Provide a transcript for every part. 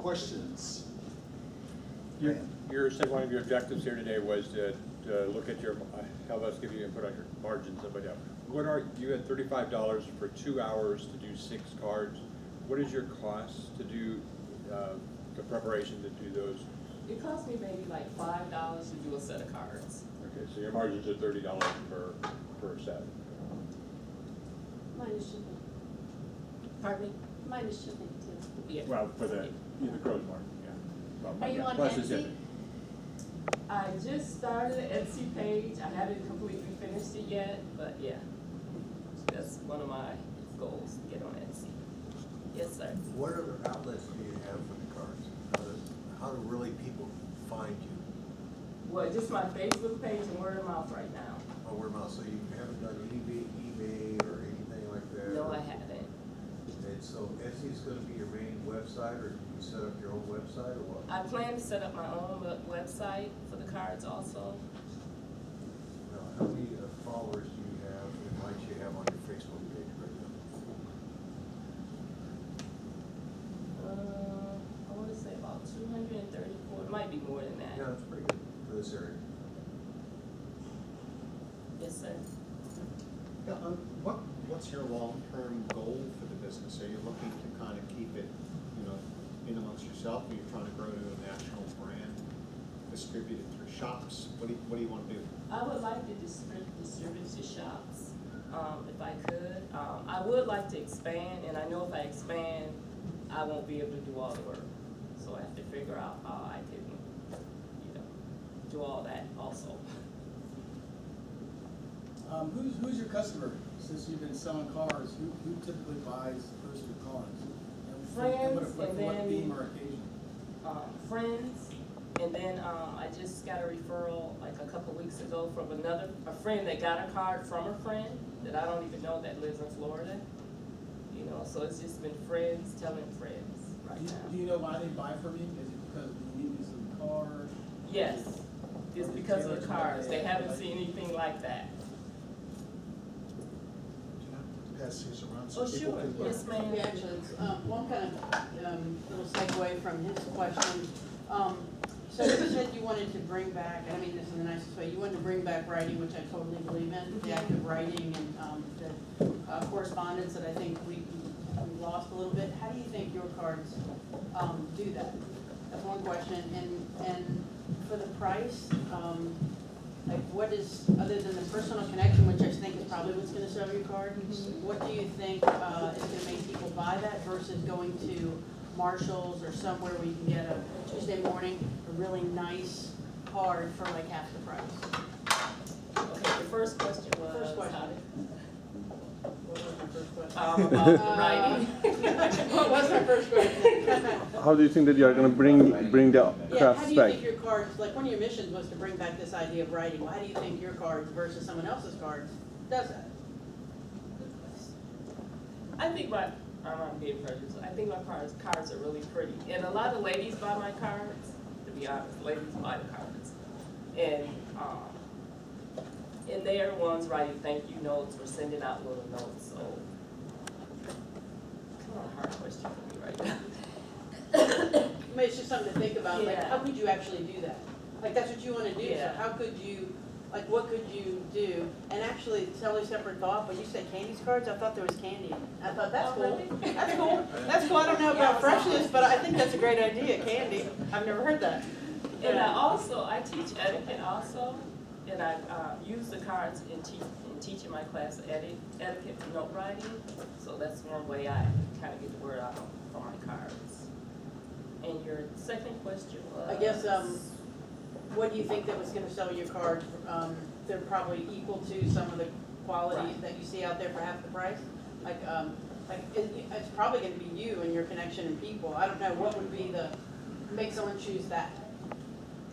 questions? One of your objectives here today was to look at your, help us give you input on your margins and whatever. You had $35 for 2 hours to do 6 cards. What is your cost to do the preparation to do those? It cost me maybe like $5 to do a set of cards. Okay, so your margins are $30 per set. Mine is shipping. Pardon me? Mine is shipping too. Yeah. Well, for the gross margin, yeah. Well, Are you yeah, on plus the Etsy? shipping. I just started an Etsy page. I haven't completely finished it yet, but yeah. That's one of my goals, to get on Etsy. Yes, sir. What other outlets do you have for the cards? How do really people find you? Well, just my Facebook page and word of mouth right now. Oh, word of mouth, so you haven't done eBay or anything like that? No, I haven't. And so Etsy's gonna be your main website, or do you set up your own website, or what? I plan to set up my own website for the cards also. Now, how many followers do you have and likes you have on your Facebook page right now? I want to say about 234. It might be more than that. Yeah, that's pretty good for this area. Yes, sir. Yeah, what's your long-term goal for the business? Are you looking to kind of keep it, in amongst yourself, or you're trying to grow to a national brand, distribute it through shops? What do you want to do? I would like to distribute to shops, if I could. I would like to expand, and I know if I expand, I won't be able to do all the work. So I have to figure out how I can, do all that also. Who's your customer? Since you've been selling cars, who typically buys first your cars? Friends, what and then theme or occasion? Friends, and then I just got a referral like a couple weeks ago from a friend that got a card from a friend that I don't even know that lives in Florida. So it's just been friends telling friends right now. Do you know why they buy from you? Is it because of the uniqueness of the car? Yes, it's because of the cars. They haven't seen anything like that. Pass these around Oh, so people sure. can look. Yes, ma'am. Yeah, actually, it's, one kind of little segue from his question. So you said you wanted to bring back, and I mean this in the nicest way, you wanted to bring back writing, which I totally believe in, the act of writing and the correspondence that I think we lost a little bit. How do you think your cards do that? That's one question. And for the price, like what is, other than the personal connection, which I think is probably what's gonna sell your card, what do you think is gonna make people buy that versus going to Marshall's or somewhere where you can get a Tuesday morning, a really nice card for like half the price? Okay, the first question was. First question. how did- What was my first question? About the writing. What was my first question? How do you think that you are going to bring the Yeah, how crafts do you back? think your cards, like one of your missions was to bring back this idea of writing, well, how do you think your cards versus someone else's cards does that? I think I'm being prejudiced. I think my cards are really pretty. And a lot of ladies buy my cards, to be honest. Ladies buy the cards. And they are ones writing thank you notes or sending out little notes. So, kind of a hard question for me right now. I mean, it's just something to think about, like, Yeah. how could you actually do that? Like, that's what you wanna do, so Yeah. how could you, like, what could you do? And actually, totally separate thought, when you said Candy's cards, I thought there was candy in it. I thought, that's Oh, cool. really? That's cool. That's cool, I don't know about freshness, but I think that's a great idea, candy. I've never heard that. And I teach etiquette also, and I use the cards in teaching my class etiquette and note writing. So that's one way I kind of get the word out for my cards. And your second question was? I guess, what do you think that was gonna sell your cards? They're probably equal to some of the quality Right. that you see out there for half the price? It's probably gonna be you and your connection and people. I don't know, what would be make someone choose that?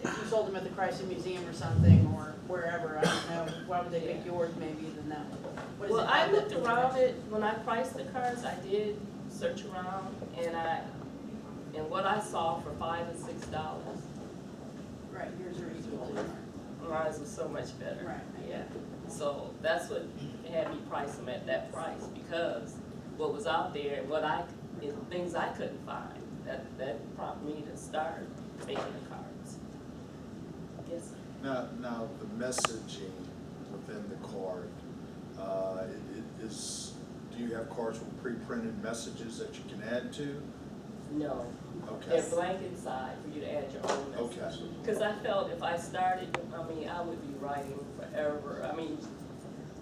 If you sold them at the Chrysler Museum or something, or wherever, I don't know, why would they pick yours maybe than that one? What does Well, it I have looked that- around it, when I priced the cards, I did search around, and what I saw for $5 and $6, Right, yours are equal to. mine was so much better. Right. Yeah, so that's what had me price them at that price, because what was out there, and what I things I couldn't find. That prompted me to start making the cards. Yes, sir. Now, the messaging within the card, do you have cards with pre-printed messages that you can add to? No. Okay. They're blank inside for you to add your own message. Okay. Because I felt if I started, I would be writing forever.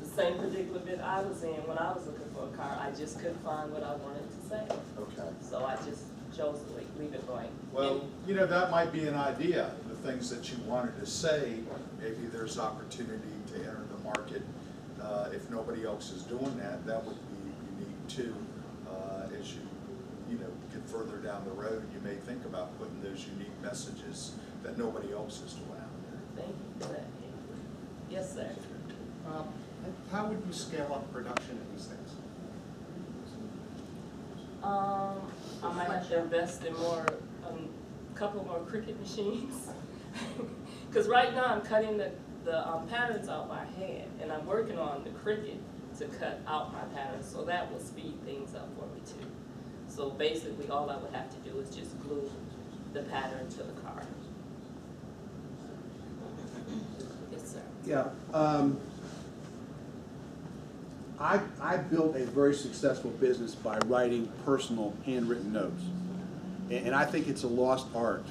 The same predicament that I was in when I was looking for a card, I just couldn't find what I wanted to say. Okay. So I just chose to leave it blank. Well, that might be an idea, the things that you wanted to say, maybe there's opportunity to enter the market. If nobody else is doing that, that would be unique too. As you get further down the road, you may think about putting those unique messages that nobody else is doing out there. Thank you for that. Yes, sir. How would you scale up production of these things? I might have to invest in a couple more Cricut machines. Because right now I'm cutting the patterns out by hand, and I'm working on the Cricut to cut out my patterns, so that will speed things up for me too. So basically all I would have to do is just glue the pattern to the card. Yes, sir. Yeah, I built a very successful business by writing personal handwritten notes. And I think it's a lost art.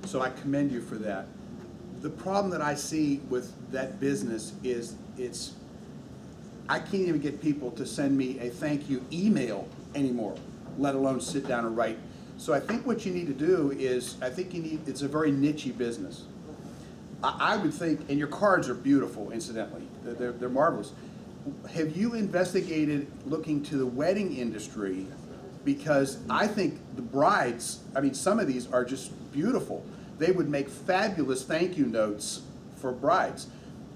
So I commend you for that. The problem that I see with that business is I can't even get people to send me a thank you email anymore, let alone sit down and write. So I think what you need to do is, it's a very niche-y business. I would think, and your cards are beautiful, incidentally, they're marvelous. Have you investigated looking to the wedding industry? Because I think the brides, some of these are just beautiful. They would make fabulous thank you notes for brides.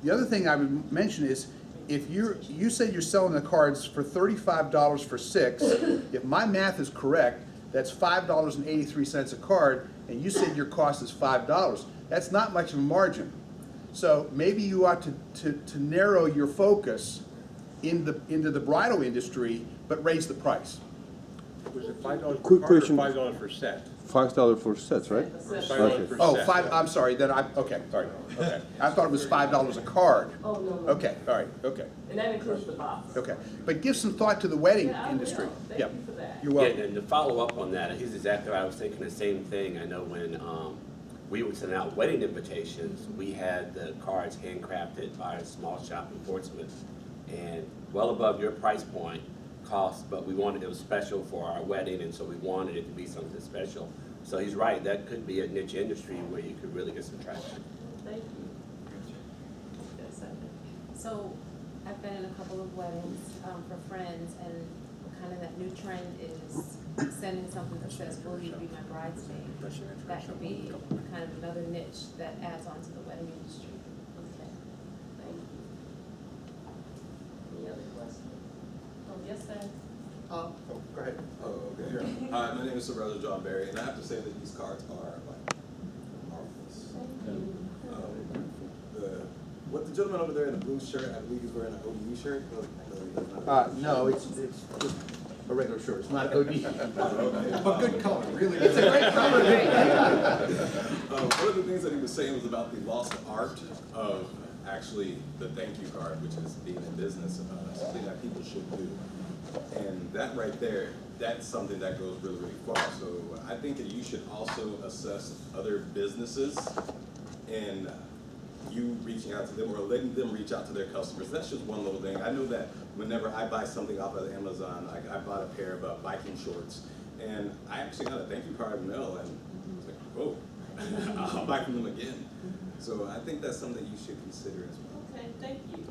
The other thing I would mention is, if you said you're selling the cards for $35 for 6, if my math is correct, that's $5.83 a card, and you said your cost is $5. That's not much of a margin. So maybe you ought to narrow your focus into the bridal industry, but raise the price. Was it $5 per Quick card or question. $5 per set? $5 for sets, right? $5 per Oh, set. I'm sorry, okay, sorry, okay. I thought it was $5 a card. Oh, no. Okay, all right, okay, And that includes the box. okay. But give some thought to the wedding Yeah, I will. industry. Thank Yeah, you for that. you're Yeah, welcome. and to follow up on that, he's exactly right. I was thinking the same thing. I know when we were sending out wedding invitations, we had the cards handcrafted by a small shop in Portsmouth, and well above your price point cost, but we wanted it was special for our wedding, and so we wanted it to be something special. So he's right. That could be a niche industry where you could really get some traction. Thank you. Yes, sir. So I've been in a couple of weddings for friends, and kind of that new trend is sending something that says, "Will you be my bridesmaid?" That could be kind of another niche that adds on to the wedding industry. Okay. Thank you. Any other questions? Oh, yes, sir. Go ahead. Oh, okay. Hi, my name is Sir Brother John Barry, and I have to say that these cards are marvelous. What the gentleman over there in the blue shirt, I believe he's wearing an ODU shirt. No, it's just a regular shirt. It's not OD. But good color, really. It's a great color. One of the things that he was saying was about the lost art of actually the thank you card, which is being in business, something that people should do. And that right there, that's something that goes really, really far. So I think that you should also assess other businesses and you reaching out to them or letting them reach out to their customers. That's just one little thing. I know that whenever I buy something off of Amazon, like I bought a pair of biking shorts, and I actually got a thank you card in the mail, and I was like, whoa, I'll buy from them again. So I think that's something you should consider as well. Okay, thank you.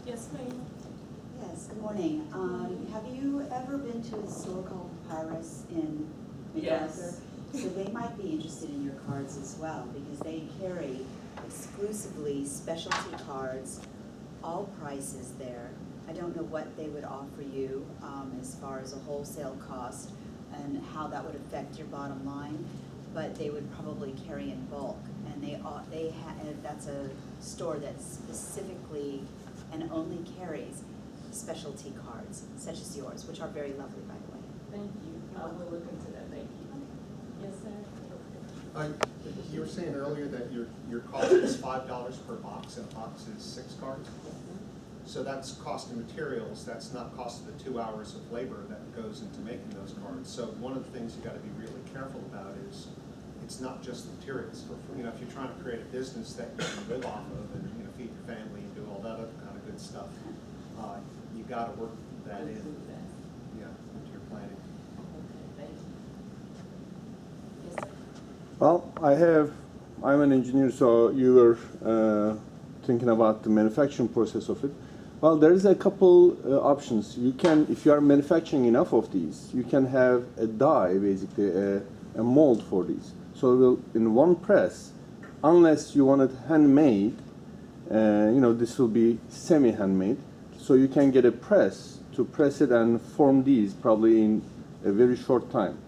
Yes, ma'am. Yes, good morning. Have you ever been to a store called Papyrus in MacArthur? Yes. So they might be interested in your cards as well, because they carry exclusively specialty cards, all prices there. I don't know what they would offer you as far as a wholesale cost and how that would affect your bottom line, but they would probably carry in bulk. And that's a store that specifically and only carries specialty cards, such as yours, which are very lovely, by the way. You were saying earlier that your cost is $5 per box, and a box is 6 cards? So that's cost of materials, that's not cost of the 2 hours of labor that goes into making those cards. So one of the things you gotta be really careful about is, it's not just the materials. You know, if you're trying to create a business that you can live off of and, you know, feed your family and do all that other kind of good stuff, you gotta work that in, yeah, into your planning. Well, I'm an engineer, so you were thinking about the manufacturing process of it. Well, there is a couple options. You can, if you are manufacturing enough of these, you can have a die, basically a mold for these. So it will, in one press, unless you want it handmade, you know, this will be semi-handmade. So you can get a press to press it and form these probably in a very short time.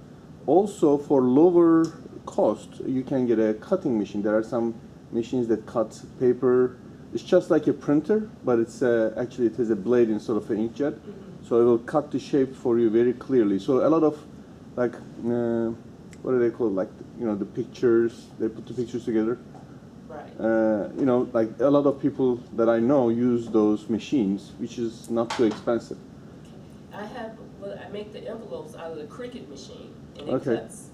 Also, for lower cost, you can get a cutting machine. There are some machines that cut paper. It's just like a printer, but it's actually it has a blade instead of an inkjet, so it will cut the shape for you very clearly. So a lot of like what do they call it? Like, you know, the pictures, they put the pictures together. Right. You know, like a lot of people that I know use those machines, which is not too expensive. I make the envelopes out of the Cricut machine, and it Okay. cuts.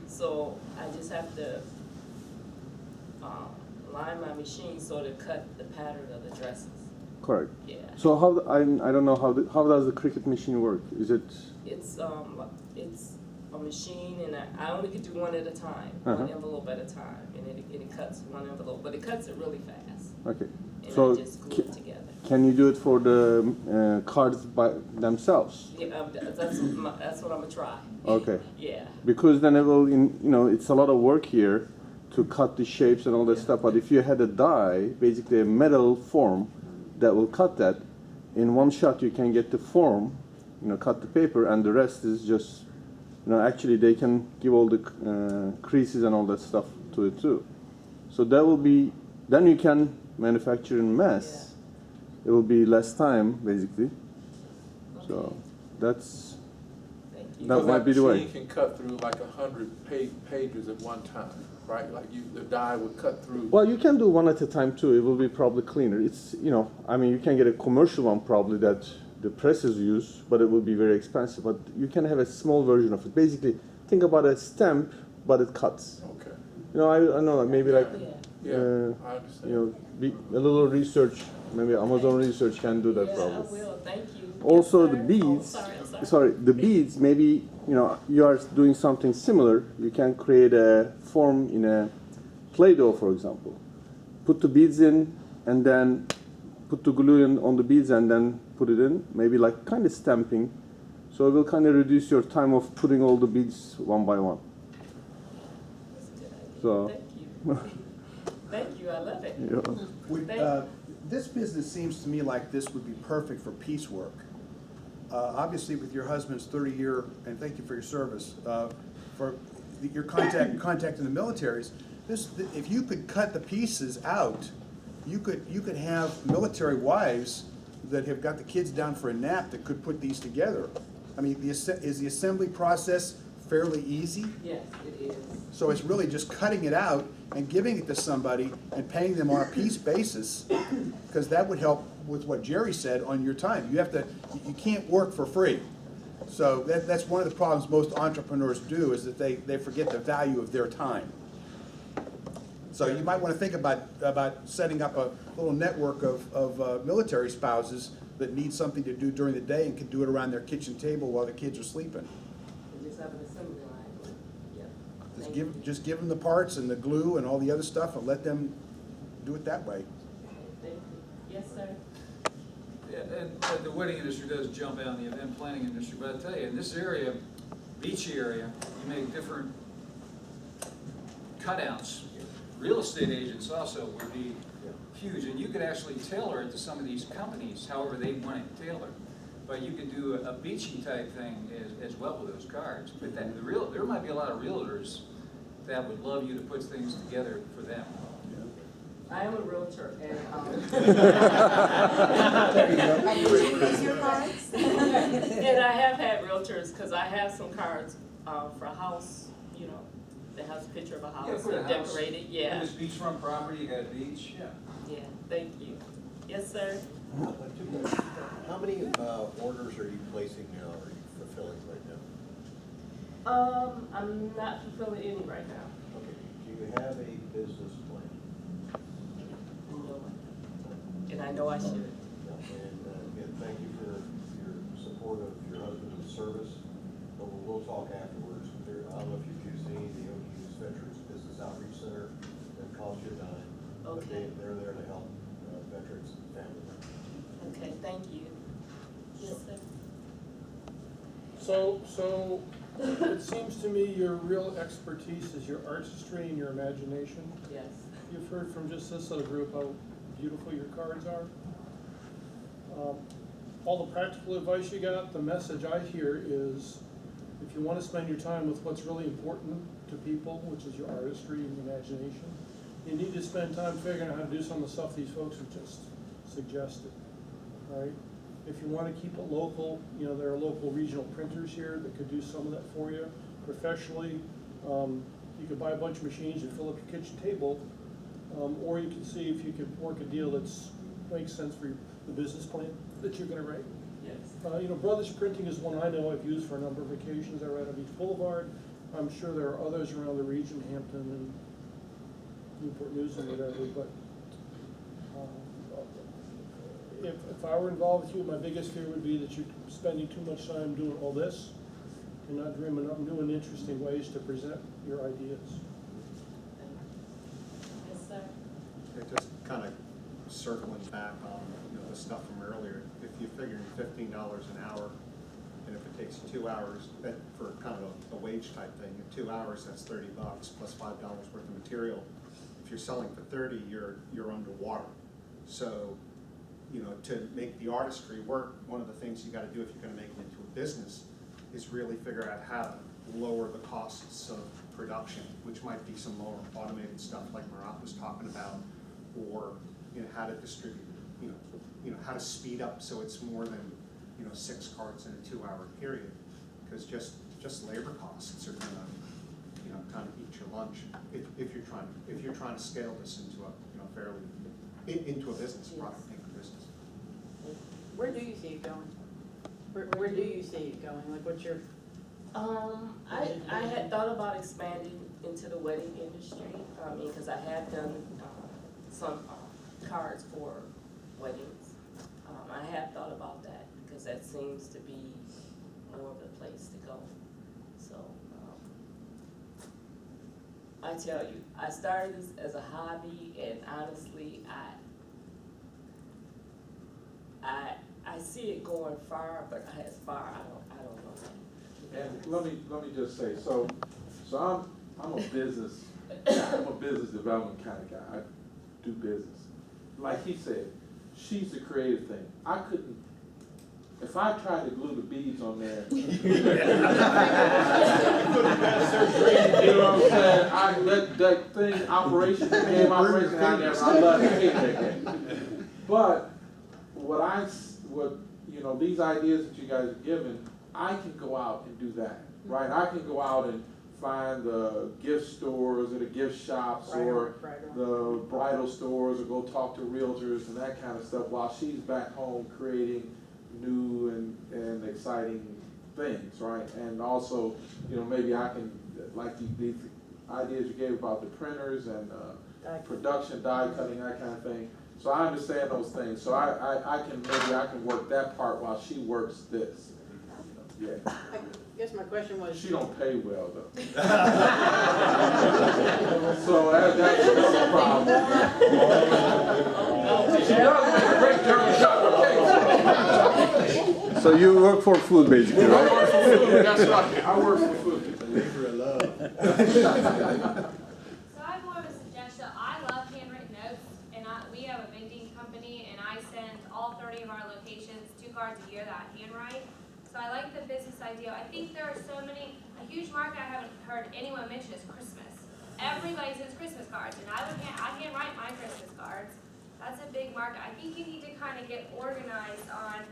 So I just have to line my machine so to cut the pattern of the dresses. Correct. Yeah. So how I don't know how does the Cricut machine work? Is it? It's a machine, and I only could do one at a time, Uh-huh. one envelope at a time, and it cuts one envelope, but it cuts it really fast. Okay. And So I just glue it together. can you do it for the cards by themselves? Yeah, that's what I'm gonna try. Okay. Yeah. Because then it will, you know, it's a lot of work here to cut the shapes and all that stuff. But if you had a die, basically a metal form that will cut that, in one shot you can get the form, you know, cut the paper, and the rest is just, you know, actually they can give all the creases and all that stuff to it too. So that will be, then you can manufacture in mass. It will be less time, basically. So that's, that might be the way. machine can cut through like 100 pages at one time, right? Like the die would cut through. Well, you can do one at a time too. It will be probably cleaner. It's, you know, I mean, you can get a commercial one probably that the presses use, but it will be very expensive. But you can have a small version of it. Basically, think about a stamp, but it cuts. Okay. You know, I know, like maybe like, Yeah, I understand. you know, a little research. Maybe Amazon research can do that probably. I will. Thank you. Also, Yes, the sir. beads. I'm sorry. The beads. Maybe, you know, you are doing something similar. You can create a form in a Play-Doh, for example. Put the beads in, and then put the glue in on the beads, and then put it in. Maybe like kind of stamping. So it will kind of reduce your time of putting all the beads one by one. That's a good idea. So. Thank you. Thank you. I love it. Yeah. This business seems to me like this would be perfect for piecework. Obviously, with your husband's 30-year, and thank you for your service, for your contact in the militaries, if you could cut the pieces out, you could have military wives that have got the kids down for a nap that could put these together. I mean, is the assembly process fairly easy? Yes, it is. So it's really just cutting it out and giving it to somebody and paying them on a piece basis, because that would help with what Jerry said on your time. You can't work for free. So that's one of the problems most entrepreneurs do, is that they forget the value of their time. So you might want to think about setting up a little network of military spouses that need something to do during the day and can do it around their kitchen table while the kids are sleeping. We just have an assembly line. Yeah. Just give them the parts and the glue and all the other stuff, and let them do it that way. Thank you. Yes, sir. Yeah, and the wedding industry does jump out in the event planning industry, but I tell you, in this area, beachy area, you make different cutouts. Real estate agents also would be huge, and you could actually tailor it to some of these companies, however they want it tailored. But you could do a beachy type thing as well with those cards. But there might be a lot of realtors that would love you to put things together for them. I am a realtor, and And did you use your cards? and I have had realtors, because I have some cards for a house, you know, that has a picture of a Yeah, house put a and house. decorated, And yeah, it's beachfront property, you got a beach, yeah. yeah, thank you. Yes, sir? How many orders are you placing now, or are you fulfilling right now? I'm not fulfilling any right now. Okay, do you have a business plan? No. And I know I should. And again, thank you for your support of your husband's service, but we'll talk afterwards. I don't know if you've used any of the OU's Veterans Business Outreach Center, that costs you a dime. But Okay. they're there to help veterans and families. Okay, thank you. Yes, sir. So it seems to me your real expertise is your artistry and your imagination. Yes. You've heard from just this little group how beautiful your cards are. All the practical advice you got, the message I hear is, if you want to spend your time with what's really important to people, which is your artistry and imagination, you need to spend time figuring out how to do some of the stuff these folks have just suggested, all right? If you want to keep it local, you know, there are local regional printers here that could do some of that for you professionally. You could buy a bunch of machines and fill up your kitchen table, or you can see if you could work a deal that's makes sense for the business plan that you're going to write. Yes. You know, Brothers Printing is one I know I've used for a number of occasions. I read on Beach Boulevard. I'm sure there are others around the region, Hampton and Newport News and whatever, but if I were involved with you, my biggest fear would be that you're spending too much time doing all this and not dreaming up new and interesting ways to present your ideas. Yes, sir. Just kind of circling back on, the stuff from earlier, if you're figuring $15 an hour, and if it takes you 2 hours, that for kind of a wage type thing, in 2 hours, that's $30 plus $5 worth of material. If you're selling for 30, you're underwater. So, to make the artistry work, one of the things you gotta do if you're gonna make it into a business is really figure out how to lower the costs of production, which might be some more automated stuff like Marat was talking about, or, how to distribute, how to speed up so it's more than, 6 cards in a 2-hour period. Because just labor costs are gonna, kind of eat your lunch if you're trying to scale this into a, fairly, into a business, product making business. Where do you see it going? Where do you see it going? Like, what's your? I had thought about expanding into the wedding industry, because I have done some cards for weddings. I have thought about that because that seems to be more of the place to go. So, I tell you, I started this as a hobby, and honestly, I see it going far, but as far, I don't know. And let me just say, so I'm a business development kind of guy. I do business. Like he said, she's the creative thing. I couldn't, if I tried to glue the beads on there, you know what I'm saying? That thing, operation, game operation, I love to hate that game. But these ideas that you guys are giving, I can go out and do that, right? I can go out and find the gift stores or the gift shops or the bridal stores, or go talk to realtors and that kind of stuff while she's back home creating new and exciting things, right? And also, maybe I can, like these ideas you gave about the printers and production, die cutting, that kind of thing. So I understand those things. So I can work that part while she works this. Yeah. I guess my question was. She don't pay well though. So that's another problem. She does make a great German chocolate cake. So you work for food, basically, I right? work for food. That's right. I work for food. Labor of love. So I have more of a suggestion. I love handwritten notes, and we have a vending company, and I send all 30 of our locations 2 cards a year that I handwrite. So I like the business idea. I think there are a huge market I haven't heard anyone mention is Christmas. Everybody sends Christmas cards, and I handwrite my Christmas cards. That's a big market. I think you need to kind of get organized on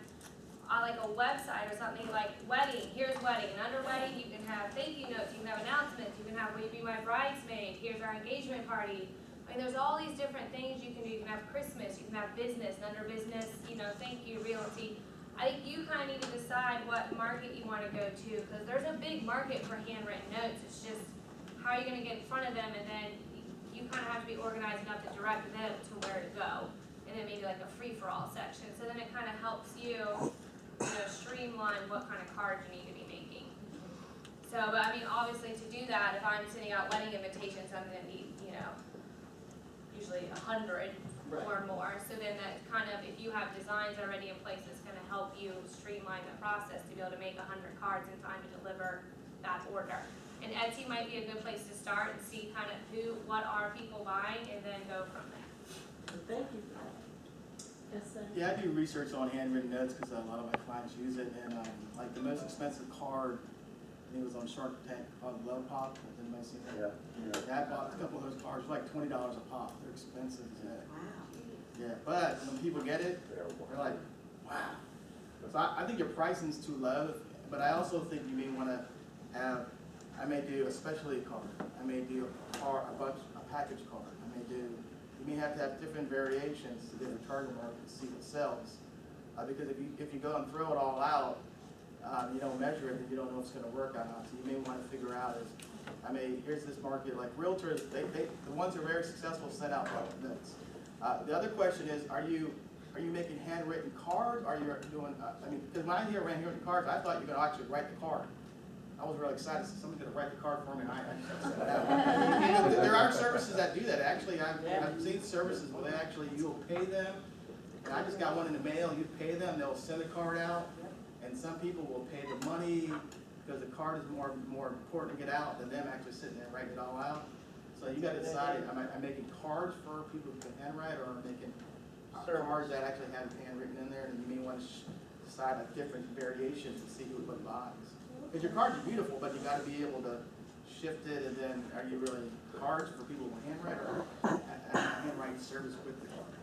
like a website or something like wedding. Here's wedding, and under wedding you can have thank you notes, you can have announcements, you can can have Will You Be My Bridesmaid, here's our engagement party. I mean, there's all these different things you can do. You can have Christmas, you can have business, and under business, you know, thank you, realty. I think you kind of need to decide what market you want to go to, because there's a big market for handwritten notes. It's just how are you going to get in front of them, and then you kind of have to be organized enough to direct them to where to go, and then maybe like a free-for-all section. So then it kind of helps you, you know, streamline what kind of cards you need to be making. So, but I mean, obviously to do that, if I'm sending out wedding invitations, I'm going to need, you know, usually 100 or more. So then that kind of, if you have designs already in place, it's going to help you streamline the process to be able to make 100 cards in time to deliver that order. And Etsy might be a good place to start and see kind of what are people buying, and then go from there. Thank you for that. Yes, sir. Yeah, I do research on handwritten notes because a lot of my clients use it, and like the most expensive card, I think it was on Shark Tank, called Love Pop. Has anybody seen that? Yeah. I bought a couple of those cards for like $20 a pop. They're expensive as heck. Wow. Yeah, but when people get it, they're like, wow. So I think your pricing's too low, but I also think you may want to have, I may do a specialty card. I may do a package card. You may have to have different variations to different target market to see what sells. Because if you go and throw it all out, you don't measure it, and you don't know if it's going to work or not. So you may want to figure out here's this market, like realtors, the ones who are very successful send out notes. The other question is, are you making handwritten cards? Are you doing, because when I hear handwritten cards, I thought you were going to actually write the card. I was really excited, somebody's going to write the card for me, and I just said that. There are services that do that. Actually, I've seen services where you'll pay them, and I just got one in the mail, you pay them, they'll send a card out, and some people will pay the money because the card is more important to get out than them actually sitting there writing it all out. So you got to decide, am I making cards for people who can handwrite, or am I making cards that actually have handwritten in there, and you may want to decide like different variations to see who would buys. Because your cards are beautiful, but you got to be able to shift it, and then are you really cards for people who handwrite, or a handwriting service with the card?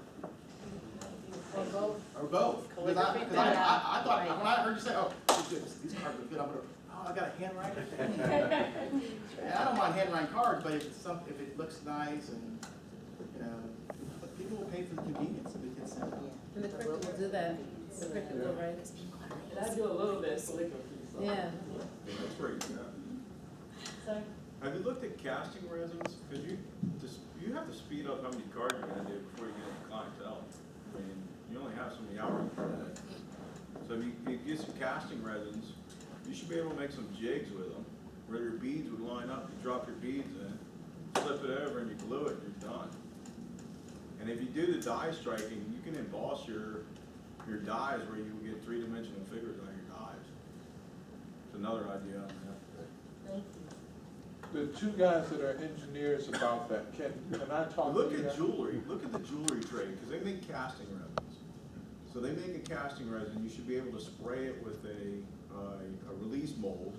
Or both. Or both. Because I thought, when I heard you say, oh, these cards are good, I'm going to, I got a handwriting. And I don't mind handwriting cards, but if it looks nice, and but people will pay for the convenience if it gets sent out. And the Cricut will do that. The Cricut will, right? And I do a little bit of calligraphy. So. Yeah. That's where you Sorry? Have you looked at casting resins? Because you have to speed up how many cards you're going to do before you get into clientele. I mean, you only have so many hours per day. So if you get some casting resins, you should be able to make some jigs with them, where your beads would line up. You drop your beads in, flip it over, and you glue it, and you're done. And if you do the die striking, you can emboss your dies where you will get three-dimensional figures on your dies. It's another idea on that. Thank you. The two guys that are engineers about that, can I talk to you? Look at jewelry. Look at the jewelry trade, because they make casting resins. So they make a casting resin. You should be able to spray it with a release mold,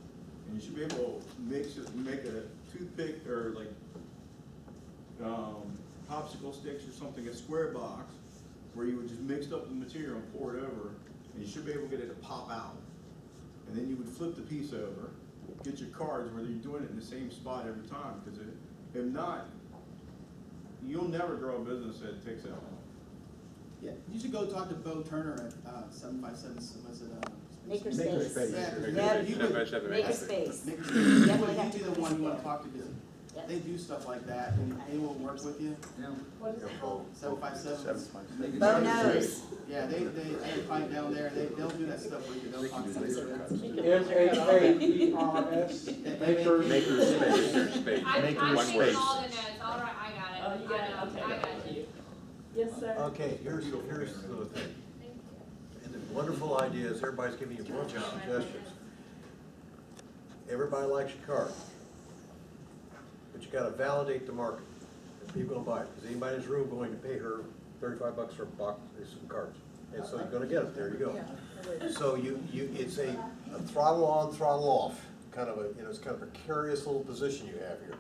and you should be able to mix it, make a toothpick or like popsicle sticks or something, a square box, where you would just mix up the material and pour it over, and you should be able to get it to pop out. And then you would flip the piece over, get your cards, whether you're doing it in the same spot every time, because if not, you'll never grow a business that takes that long. Yeah, you should go talk to Bo Turner at 757, was it? Makerspace. Yeah, Yep. you could. Makerspace. Makerspace. Definitely have to You'd be the one you want to talk to, because Yep. they do stuff like that, and they will work with you. What is it called? 757. Bo knows. Yeah, they find down there, they'll do that stuff for you, they'll talk to you. MAKERS. Makerspace. I'm One taking word. all the notes. All right, I got it. Oh, you got it, okay. I got it. Yes, sir. Okay, here's the thing. And the wonderful idea is everybody's giving you a bunch of suggestions. Everybody likes your card. But you gotta validate the market. If people don't buy it, is anybody in this room going to pay her $35 for a box of some cards? And so you're gonna get it, there you go. So it's a throttle on, throttle off, kind of it's kind of a precarious little position you have here.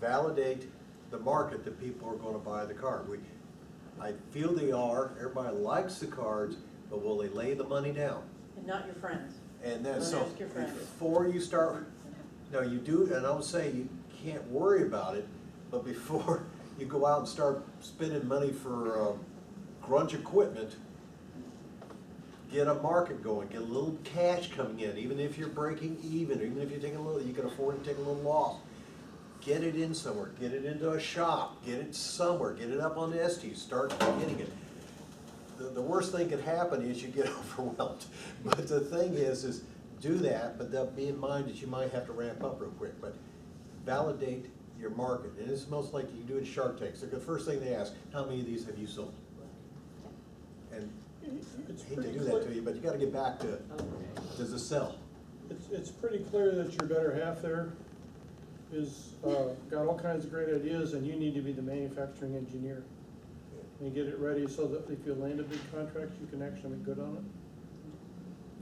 Validate the market that people are gonna buy the card. I feel they are, everybody likes the cards, but will they lay the money down? And not your friends. And then, Don't so, ask your friends. before you start Now, you do, and I would say you can't worry about it, but before you go out and start spending money for grunge equipment, get a market going, get a little cash coming in, even if you're breaking even, or even if you're taking a little, you can afford to take a little loss. Get it in somewhere, get it into a shop, get it somewhere, get it up on the ST, start getting it. The worst thing could happen is you get overwhelmed. But the thing is do that, but be in mind that you might have to ramp up real quick. But validate your market. And it's most like you do in Shark Tanks. The first thing they ask, how many of these have you sold? And I hate to do that to you, but you gotta get back to, does it sell? It's pretty clear that your better half there is, got all kinds of great ideas, and you need to be the manufacturing engineer. And get it ready so that if you land a big contract, you can actually make good on it.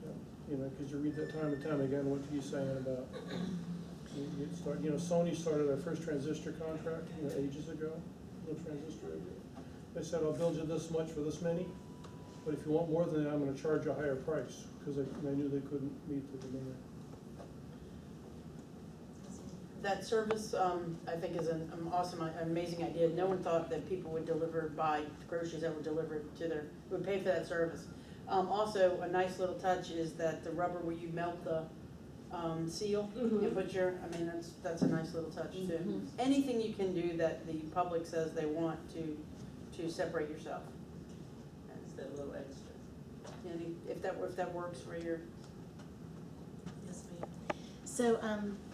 Yeah, you know, because you read that time and time again, what he's saying about, you know, Sony started their first transistor contract, you know, ages ago, no transistor. They said, I'll build you this much for this many, but if you want more than that, I'm gonna charge a higher price, because they knew they couldn't meet the demand. That service, I think is an awesome, amazing idea. No one thought that people would buy groceries that were delivered to would pay for that service. Also, a nice little touch is that the rubber where you melt the seal, you put that's a nice little touch too. Anything you can do that the public says they want to separate yourself. That's that little extra. And if that works for your. Yes, ma'am. So,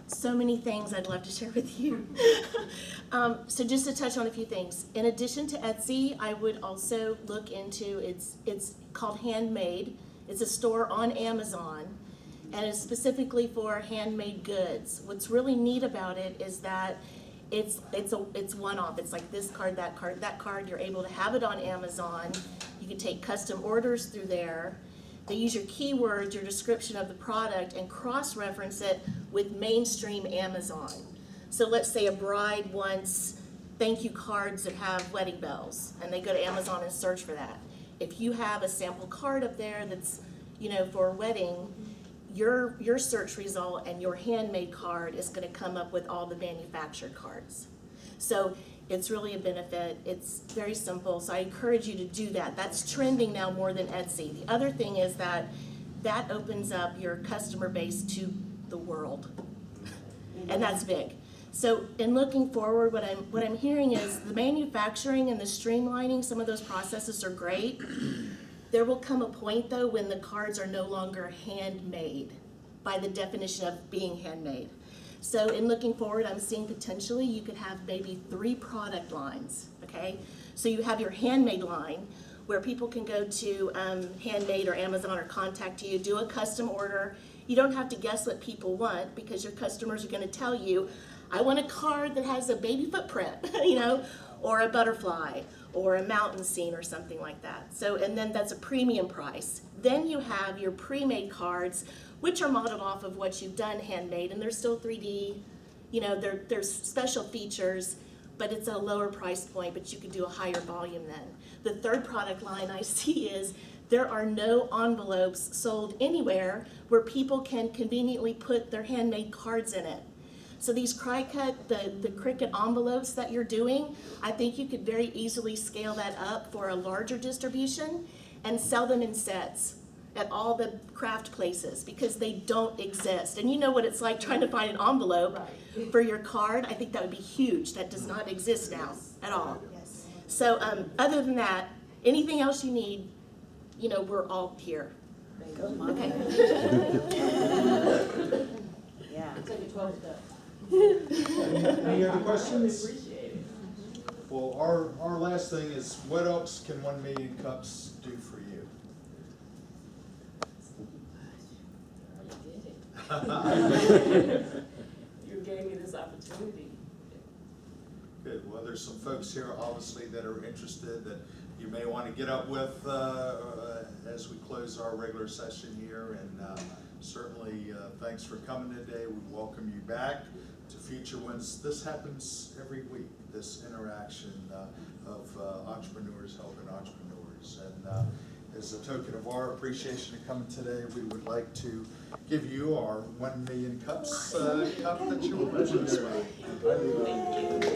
so many things I'd love to share with you. So just to touch on a few things. In addition to Etsy, I would also look into, it's called Handmade. It's a store on Amazon, and it's specifically for handmade goods. What's really neat about it is that it's one-off. It's like this card, that card, that card. You're able to have it on Amazon. You can take custom orders through there. They use your keywords, your description of the product, and cross-reference it with mainstream Amazon. So let's say a bride wants thank you cards that have wedding bells, and they go to Amazon and search for that. If you have a sample card up there that's, you know, for a wedding, your search result and your handmade card is going to come up with all the manufactured cards. So it's really a benefit. It's very simple, so I encourage you to do that. That's trending now more than Etsy. The other thing is that opens up your customer base to the world, and that's big. So in looking forward, what I'm hearing is the manufacturing and the streamlining, some of those processes are great. There will come a point though when the cards are no longer handmade by the definition of being handmade. So in looking forward, I'm seeing potentially you could have maybe 3 product lines, okay? So you have your handmade line where people can go to Handmade or Amazon or contact you, do a custom order. You don't have to guess what people want because your customers are gonna tell you, I want a card that has a baby footprint, you know, or a butterfly or a mountain scene or something like that. So, and then that's a premium price. Then you have your pre-made cards, which are modeled off of what you've done handmade, and they're still 3D, you know, there's special features, but it's a lower price point, but you could do a higher volume then. The third product line I see is there are no envelopes sold anywhere where people can conveniently put their handmade cards in it. So these Cry-Cut, the Cricut envelopes that you're doing, I think you could very easily scale that up for a larger distribution and sell them in sets at all the craft places because they don't exist. And you know what it's like trying to find an envelope for your card. I think that would be huge. That does not exist now at all. Yes. So other than that, anything else you need, you know, we're all here. Okay. Yeah. It's like a 12 step. Any other questions? Well, our last thing is, what else can 1 Million Cups do for you? You gave me this opportunity. Good. Well, there's some folks here obviously that are interested that you may want to get up with as we close our regular session here. And certainly thanks for coming today. We welcome you back to future ones. This happens every week, this interaction of entrepreneurs helping entrepreneurs. And as a token of our appreciation of coming today, we would like to give you our 1 million cups cup that you were mentioning. Thank you.